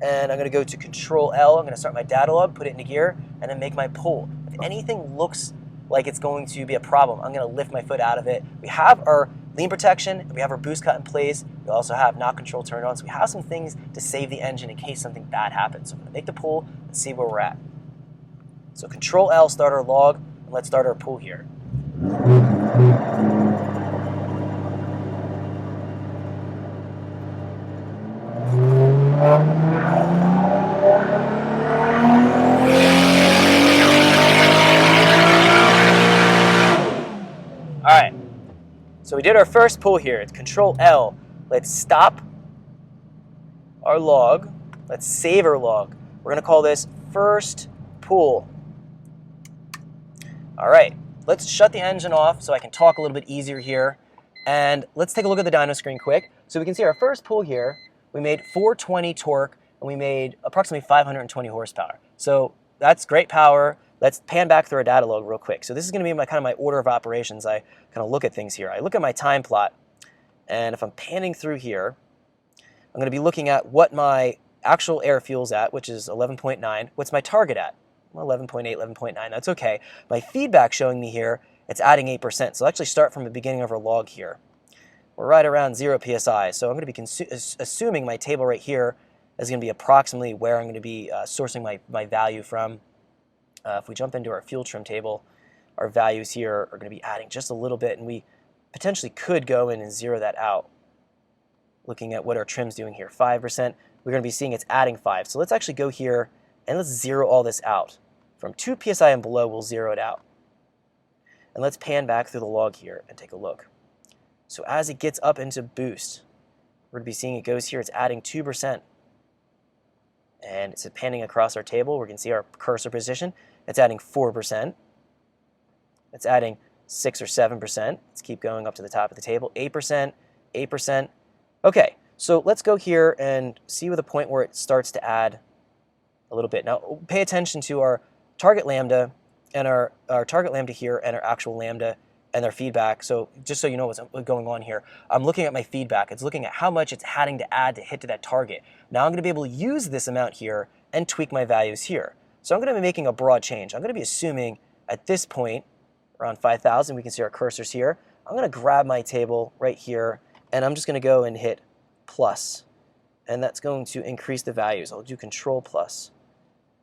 and I'm going to go to Control L. I'm going to start my data log, put it into gear, and then make my pull. If anything looks like it's going to be a problem, I'm going to lift my foot out of it. We have our lean protection, we have our boost cut in place, we also have knock control turned on, so we have some things to save the engine in case something bad happens. So I'm going to make the pull and see where we're at. So Control L, start our log, and let's start our pull here. All right, so we did our first pull here. It's Control L. Let's stop our log. Let's save our log. We're going to call this first pull. All right, let's shut the engine off so I can talk a little bit easier here. And let's take a look at the dyno screen quick. So we can see our first pull here, we made 420 torque and we made approximately 520 horsepower. So that's great power. Let's pan back through our data log real quick. So this is going to be kind of my order of operations. I kind of look at things here. I look at my time plot, and if I'm panning through here, I'm going to be looking at what my actual air fuel's at, which is 11.9. What's my target at? Well, 11.8, 11.9. That's okay. My feedback showing me here, it's adding 8%. So I'll actually start from the beginning of our log here. We're right around 0 psi. So I'm going to be assuming my table right here is going to be approximately where I'm going to be sourcing my value from. If we jump into our fuel trim table, our values here are going to be adding just a little bit, and we potentially could go in and zero that out. Looking at what our trim's doing here, 5%, we're going to be seeing it's adding 5. So let's actually go here and let's zero all this out. From 2 psi and below, we'll zero it out. And let's pan back through the log here and take a look. So as it gets up into boost, we're going to be seeing it goes here, it's adding 2%. And it's panning across our table. We can see our cursor position. It's adding 4%. It's adding 6 or 7%. Let's keep going up to the top of the table. 8%, 8%. Okay, so let's go here and see with a point where it starts to add a little bit. Now, pay attention to our target lambda and our target lambda here and our actual lambda and their feedback. So just so you know what's going on here, I'm looking at my feedback. It's looking at how much it's having to add to hit to that target. Now I'm going to be able to use this amount here and tweak my values here. So I'm going to be making a broad change. I'm going to be assuming at this point, around 5,000, we can see our cursors here. I'm going to grab my table right here, and I'm just going to go and hit plus. And that's going to increase the values. I'll do Control plus.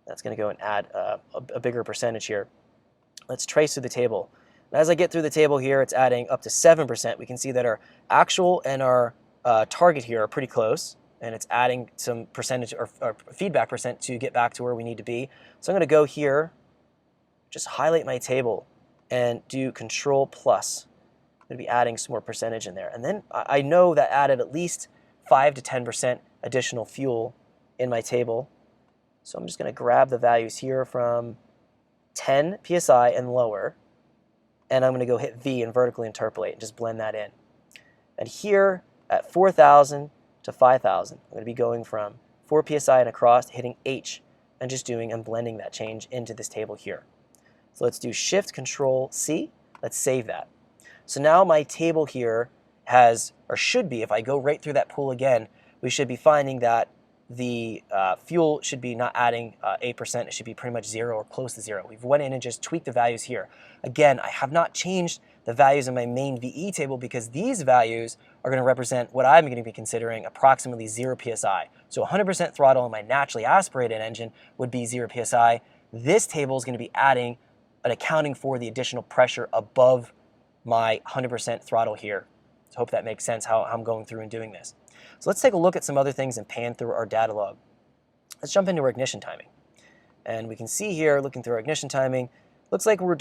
That's going to go and add a bigger percentage here. Let's trace through the table. And as I get through the table here, it's adding up to 7%. We can see that our actual and our target here are pretty close, and it's adding some percentage or feedback percent to get back to where we need to be. So I'm going to go here, just highlight my table, and do Control plus. I'm going to be adding some more percentage in there. And then I know that added at least 5 to 10% additional fuel in my table. So I'm just going to grab the values here from 10 psi and lower, and I'm going to go hit V and vertically interpolate and just blend that in. And here at 4,000 to 5,000, I'm going to be going from 4 psi and across, hitting H, and just doing and blending that change into this table here. So let's do Shift Control C. Let's save that. So now my table here has, or should be, if I go right through that pool again, we should be finding that the fuel should be not adding 8%. It should be pretty much 0 or close to 0. We've went in and just tweaked the values here. Again, I have not changed the values in my main VE table because these values are going to represent what I'm going to be considering approximately 0 psi. So 100% throttle in my naturally aspirated engine would be 0 psi. This table is going to be adding and accounting for the additional pressure above my 100% throttle here. So I hope that makes sense how I'm going through and doing this. So let's take a look at some other things and pan through our data log. Let's jump into our ignition timing. And we can see here, looking through our ignition timing, looks like we're